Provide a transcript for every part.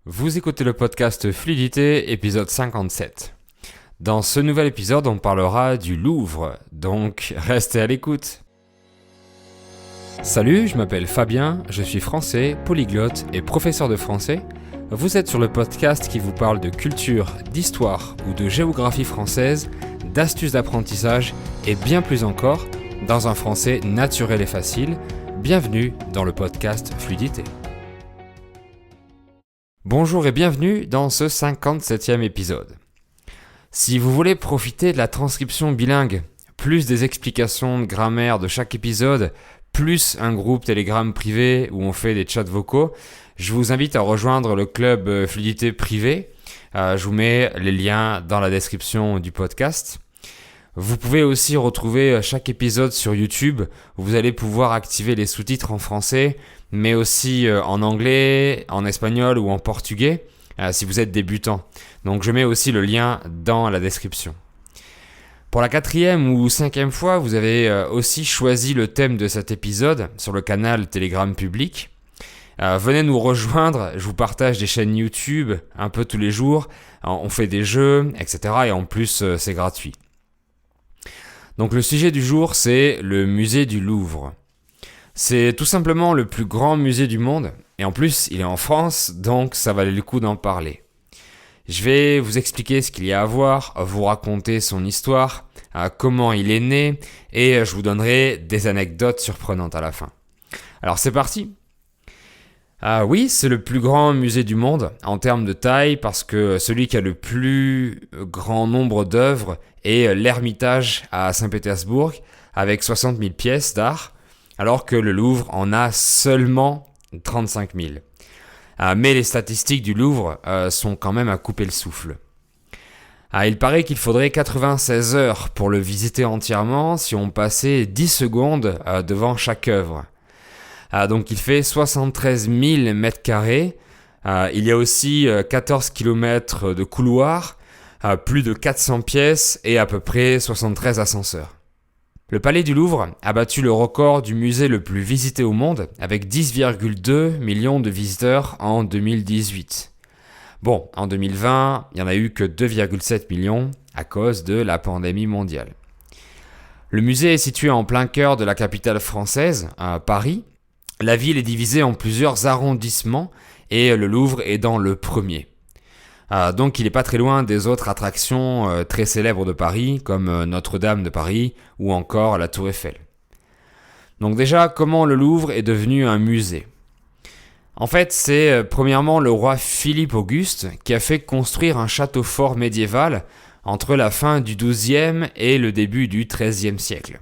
Vous écoutez le podcast Fluidité, épisode 57. Dans ce nouvel épisode, on parlera du Louvre, donc restez à l'écoute. Salut, je m'appelle Fabien, je suis français, polyglotte et professeur de français. Vous êtes sur le podcast qui vous parle de culture, d'histoire ou de géographie française, d'astuces d'apprentissage et bien plus encore, dans un français naturel et facile. Bienvenue dans le podcast Fluidité. Bonjour et bienvenue dans ce 57e épisode. Si vous voulez profiter de la transcription bilingue, plus des explications de grammaire de chaque épisode, plus un groupe Telegram privé où on fait des chats vocaux, je vous invite à rejoindre le club Fluidité privé. Je vous mets les liens dans la description du podcast. Vous pouvez aussi retrouver chaque épisode sur YouTube où vous allez pouvoir activer les sous-titres en français, mais aussi en anglais, en espagnol ou en portugais si vous êtes débutant. Donc je mets aussi le lien dans la description. Pour la 4e ou 5e fois, vous avez aussi choisi le thème de cet épisode sur le canal Telegram public. Venez nous rejoindre, je vous partage des chaînes YouTube un peu tous les jours, on fait des jeux, etc. Et en plus c'est gratuit. Donc le sujet du jour, c'est le musée du Louvre. C'est tout simplement le plus grand musée du monde, et en plus il est en France, donc ça valait le coup d'en parler. Je vais vous expliquer ce qu'il y a à voir, vous raconter son histoire, comment il est né, et je vous donnerai des anecdotes surprenantes à la fin. Alors c'est parti. Oui, c'est le plus grand musée du monde en termes de taille parce que celui qui a le plus grand nombre d'œuvres est l'Ermitage à Saint-Pétersbourg avec 60 000 pièces d'art, alors que le Louvre en a seulement 35 000. Mais les statistiques du Louvre sont quand même à couper le souffle. Il paraît qu'il faudrait 96 heures pour le visiter entièrement si on passait 10 secondes devant chaque œuvre. Donc il fait 73 000 mètres carrés. Il y a aussi 14 km de couloirs, plus de 400 pièces et à peu près 73 ascenseurs. Le Palais du Louvre a battu le record du musée le plus visité au monde avec 10,2 millions de visiteurs en 2018. Bon, en 2020, il n'y en a eu que 2,7 millions à cause de la pandémie mondiale. Le musée est situé en plein cœur de la capitale française, à Paris. La ville est divisée en plusieurs arrondissements et le Louvre est dans le premier. Donc il n'est pas très loin des autres attractions très célèbres de Paris comme Notre-Dame de Paris ou encore la Tour Eiffel. Donc déjà, comment le Louvre est devenu un musée ? En fait, c'est premièrement le roi Philippe Auguste qui a fait construire un château fort médiéval entre la fin du XIIe et le début du XIIIe siècle.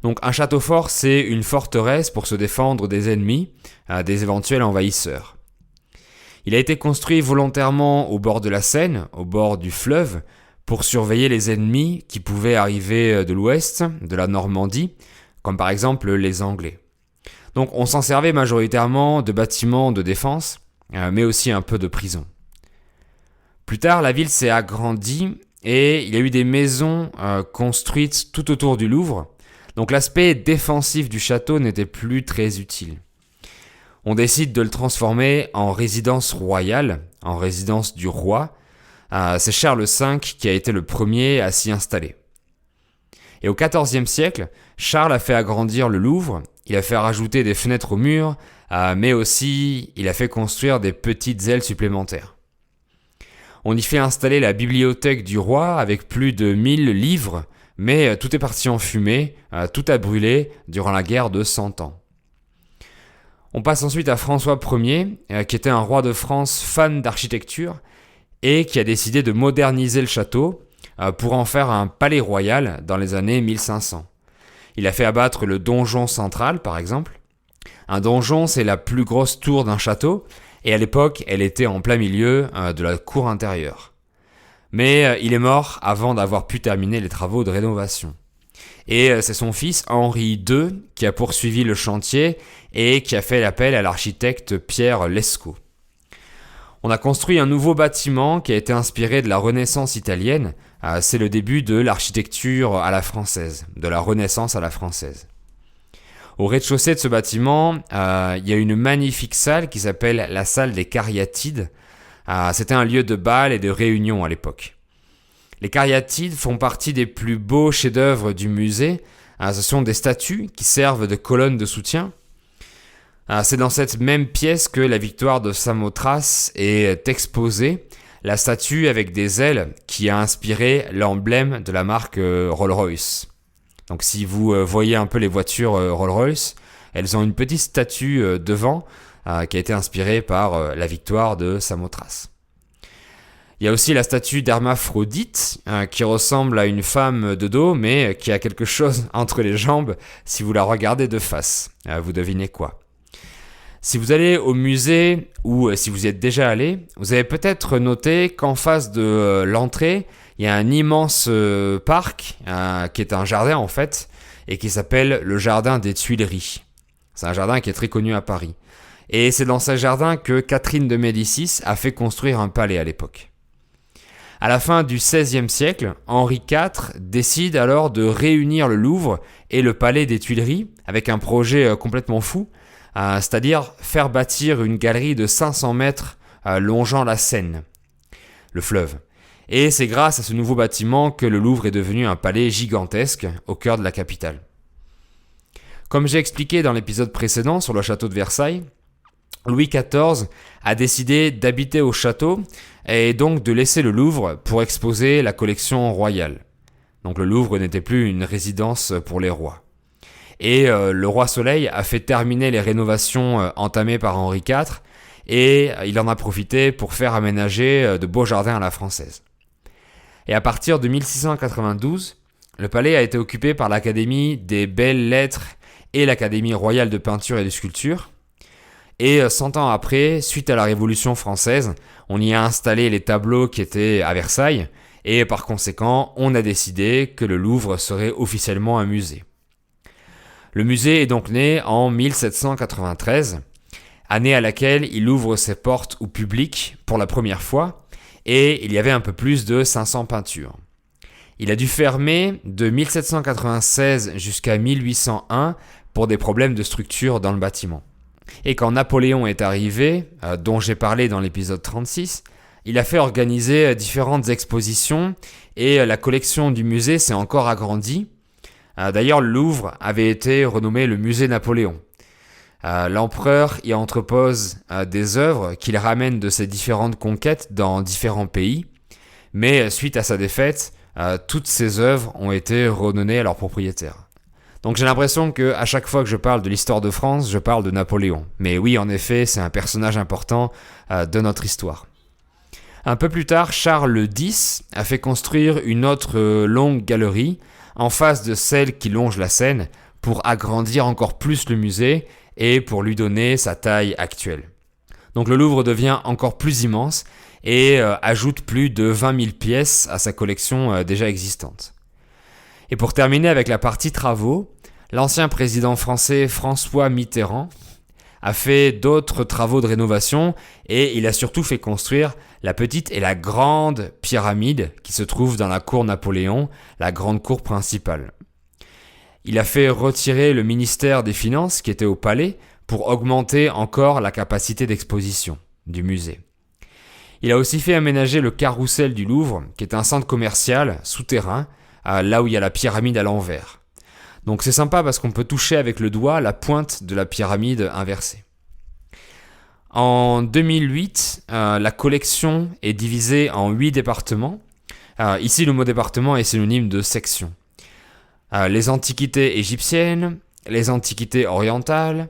Donc un château fort, c'est une forteresse pour se défendre des ennemis, des éventuels envahisseurs. Il a été construit volontairement au bord de la Seine, au bord du fleuve, pour surveiller les ennemis qui pouvaient arriver de l'ouest, de la Normandie, comme par exemple les Anglais. Donc on s'en servait majoritairement de bâtiments de défense, mais aussi un peu de prison. Plus tard, la ville s'est agrandie et il y a eu des maisons construites tout autour du Louvre. Donc l'aspect défensif du château n'était plus très utile. On décide de le transformer en résidence royale, en résidence du roi. C'est Charles V qui a été le premier à s'y installer. Et au XIVe siècle, Charles a fait agrandir le Louvre, il a fait rajouter des fenêtres aux murs, mais aussi il a fait construire des petites ailes supplémentaires. On y fait installer la bibliothèque du roi avec plus de 1000 livres, mais tout est parti en fumée, tout a brûlé durant la guerre de 100 ans. On passe ensuite à François Ier, qui était un roi de France fan d'architecture et qui a décidé de moderniser le château pour en faire un palais royal dans les années 1500. Il a fait abattre le donjon central, par exemple. Un donjon, c'est la plus grosse tour d'un château, et à l'époque, elle était en plein milieu de la cour intérieure. Mais il est mort avant d'avoir pu terminer les travaux de rénovation. Et c'est son fils Henri II qui a poursuivi le chantier et qui a fait appel à l'architecte Pierre Lescot. On a construit un nouveau bâtiment qui a été inspiré de la Renaissance italienne. C'est le début de l'architecture à la française, de la Renaissance à la française. Au rez-de-chaussée de ce bâtiment, il y a une magnifique salle qui s'appelle la salle des Cariatides. C'était un lieu de bal et de réunion à l'époque. Les Cariatides font partie des plus beaux chefs-d'œuvre du musée. Ce sont des statues qui servent de colonnes de soutien. C'est dans cette même pièce que la victoire de Samothrace est exposée, la statue avec des ailes qui a inspiré l'emblème de la marque Rolls-Royce. Donc si vous voyez un peu les voitures Rolls-Royce, elles ont une petite statue devant qui a été inspirée par la victoire de Samothrace. Il y a aussi la statue d'Hermaphrodite qui ressemble à une femme de dos mais qui a quelque chose entre les jambes si vous la regardez de face. Vous devinez quoi ? Si vous allez au musée ou si vous y êtes déjà allé, vous avez peut-être noté qu'en face de l'entrée, il y a un immense parc qui est un jardin en fait et qui s'appelle le jardin des Tuileries. C'est un jardin qui est très connu à Paris. Et c'est dans ce jardin que Catherine de Médicis a fait construire un palais à l'époque. À la fin du XVIe siècle, Henri IV décide alors de réunir le Louvre et le palais des Tuileries avec un projet complètement fou, c'est-à-dire faire bâtir une galerie de 500 mètres longeant la Seine, le fleuve. Et c'est grâce à ce nouveau bâtiment que le Louvre est devenu un palais gigantesque au cœur de la capitale. Comme j'ai expliqué dans l'épisode précédent sur le château de Versailles, Louis XIV a décidé d'habiter au château et donc de laisser le Louvre pour exposer la collection royale. Donc le Louvre n'était plus une résidence pour les rois. Et le roi Soleil a fait terminer les rénovations entamées par Henri IV et il en a profité pour faire aménager de beaux jardins à la française. Et à partir de 1692, le palais a été occupé par l'Académie des Belles Lettres et l'Académie royale de peinture et de sculpture. Et 100 ans après, suite à la Révolution française, on y a installé les tableaux qui étaient à Versailles et par conséquent, on a décidé que le Louvre serait officiellement un musée. Le musée est donc né en 1793, année à laquelle il ouvre ses portes au public pour la première fois, et il y avait un peu plus de 500 peintures. Il a dû fermer de 1796 jusqu'à 1801 pour des problèmes de structure dans le bâtiment. Et quand Napoléon est arrivé, dont j'ai parlé dans l'épisode 36, il a fait organiser différentes expositions et la collection du musée s'est encore agrandie. D'ailleurs, le Louvre avait été renommé le musée Napoléon. L'empereur y entrepose des œuvres qu'il ramène de ses différentes conquêtes dans différents pays, mais suite à sa défaite, toutes ces œuvres ont été redonnées à leurs propriétaires. Donc j'ai l'impression qu'à chaque fois que je parle de l'histoire de France, je parle de Napoléon. Mais oui, en effet, c'est un personnage important de notre histoire. Un peu plus tard, Charles X a fait construire une autre longue galerie en face de celle qui longe la Seine pour agrandir encore plus le musée et pour lui donner sa taille actuelle. Donc le Louvre devient encore plus immense et ajoute plus de 20 000 pièces à sa collection déjà existante. Et pour terminer avec la partie travaux, l'ancien président français François Mitterrand a fait d'autres travaux de rénovation et il a surtout fait construire la petite et la grande pyramide qui se trouve dans la cour Napoléon, la grande cour principale. Il a fait retirer le ministère des Finances qui était au palais pour augmenter encore la capacité d'exposition du musée. Il a aussi fait aménager le carrousel du Louvre, qui est un centre commercial souterrain, là où il y a la pyramide à l'envers. Donc c'est sympa parce qu'on peut toucher avec le doigt la pointe de la pyramide inversée. En 2008, la collection est divisée en 8 départements. Ici, le mot département est synonyme de section. Les antiquités égyptiennes, les antiquités orientales,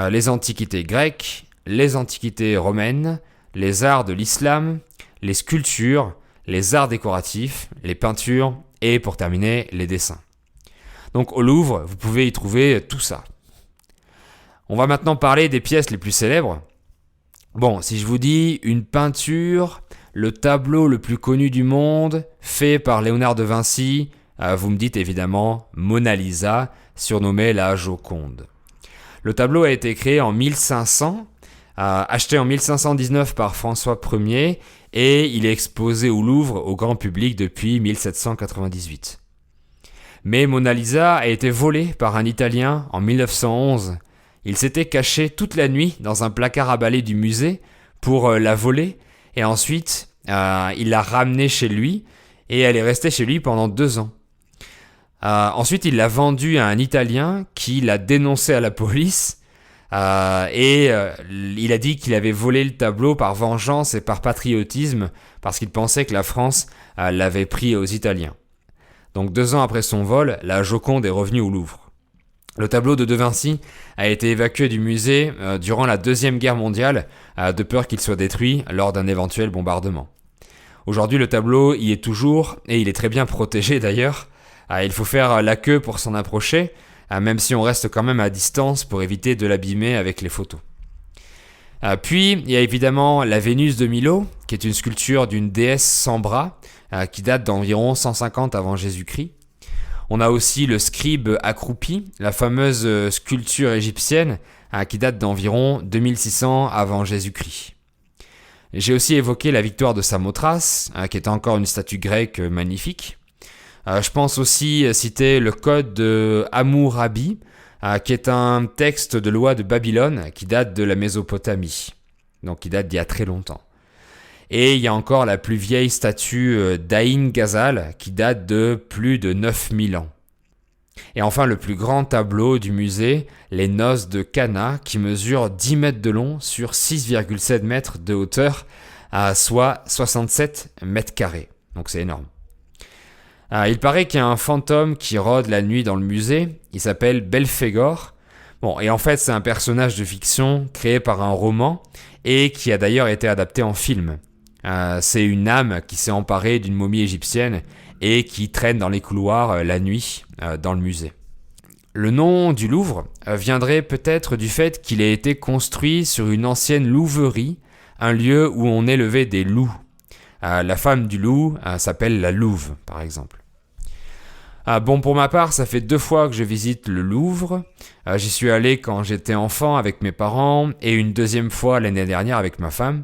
les antiquités grecques, les antiquités romaines, les arts de l'islam, les sculptures, les arts décoratifs, les peintures et pour terminer, les dessins. Donc au Louvre, vous pouvez y trouver tout ça. On va maintenant parler des pièces les plus célèbres. Bon, si je vous dis une peinture, le tableau le plus connu du monde, fait par Léonard de Vinci, vous me dites évidemment Mona Lisa, surnommée la Joconde. Le tableau a été créé en 1500, acheté en 1519 par François Ier et il est exposé au Louvre au grand public depuis 1798. Mais Mona Lisa a été volée par un Italien en 1911. Il s'était caché toute la nuit dans un placard à balai du musée pour la voler et ensuite il l'a ramenée chez lui et elle est restée chez lui pendant 2 ans. Ensuite, il l'a vendue à un Italien qui l'a dénoncé à la police et il a dit qu'il avait volé le tableau par vengeance et par patriotisme parce qu'il pensait que la France l'avait pris aux Italiens. Donc 2 ans après son vol, la Joconde est revenue au Louvre. Le tableau de De Vinci a été évacué du musée durant la Deuxième Guerre mondiale de peur qu'il soit détruit lors d'un éventuel bombardement. Aujourd'hui, le tableau y est toujours et il est très bien protégé d'ailleurs. Il faut faire la queue pour s'en approcher, même si on reste quand même à distance pour éviter de l'abîmer avec les photos. Puis, il y a évidemment la Vénus de Milo, qui est une sculpture d'une déesse sans bras, qui date d'environ 150 avant Jésus-Christ. On a aussi le scribe accroupi, la fameuse sculpture égyptienne, qui date d'environ 2600 avant Jésus-Christ. J'ai aussi évoqué la victoire de Samothrace, qui est encore une statue grecque magnifique. Je pense aussi citer le code de Hammurabi, qui est un texte de loi de Babylone qui date de la Mésopotamie, donc qui date d'il y a très longtemps. Et il y a encore la plus vieille statue d'Aïn Ghazal qui date de plus de 9000 ans. Et enfin le plus grand tableau du musée, les Noces de Cana, qui mesure 10 mètres de long sur 6,7 mètres de hauteur, soit 67 mètres carrés. Donc c'est énorme. Il paraît qu'il y a un fantôme qui rôde la nuit dans le musée, il s'appelle Belphégor. Bon, et en fait c'est un personnage de fiction créé par un roman et qui a d'ailleurs été adapté en film. C'est une âme qui s'est emparée d'une momie égyptienne et qui traîne dans les couloirs la nuit dans le musée. Le nom du Louvre viendrait peut-être du fait qu'il a été construit sur une ancienne louverie, un lieu où on élevait des loups. La femme du loup s'appelle la louve, par exemple. Bon, pour ma part, ça fait 2 fois que je visite le Louvre. J'y suis allé quand j'étais enfant avec mes parents et une 2e fois l'année dernière avec ma femme.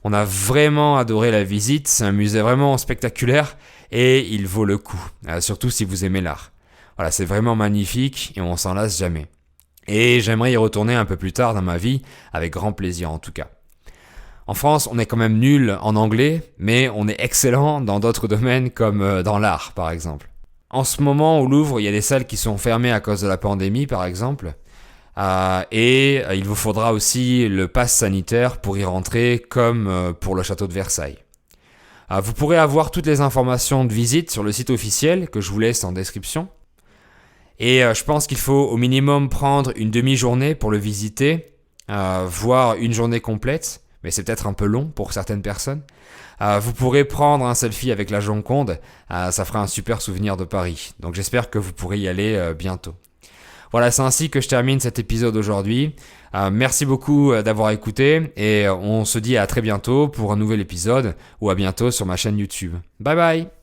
On a vraiment adoré la visite, c'est un musée vraiment spectaculaire et il vaut le coup, surtout si vous aimez l'art. Voilà, c'est vraiment magnifique et on s'en lasse jamais. Et j'aimerais y retourner un peu plus tard dans ma vie, avec grand plaisir en tout cas. En France, on est quand même nul en anglais, mais on est excellent dans d'autres domaines comme dans l'art par exemple. En ce moment, au Louvre, il y a des salles qui sont fermées à cause de la pandémie par exemple. Et il vous faudra aussi le pass sanitaire pour y rentrer comme pour le château de Versailles. Vous pourrez avoir toutes les informations de visite sur le site officiel que je vous laisse en description. Et je pense qu'il faut au minimum prendre une demi-journée pour le visiter, voire une journée complète, mais c'est peut-être un peu long pour certaines personnes. Vous pourrez prendre un selfie avec la Joconde, ça fera un super souvenir de Paris. Donc j'espère que vous pourrez y aller bientôt. Voilà, c'est ainsi que je termine cet épisode aujourd'hui. Merci beaucoup d'avoir écouté et on se dit à très bientôt pour un nouvel épisode ou à bientôt sur ma chaîne YouTube. Bye bye!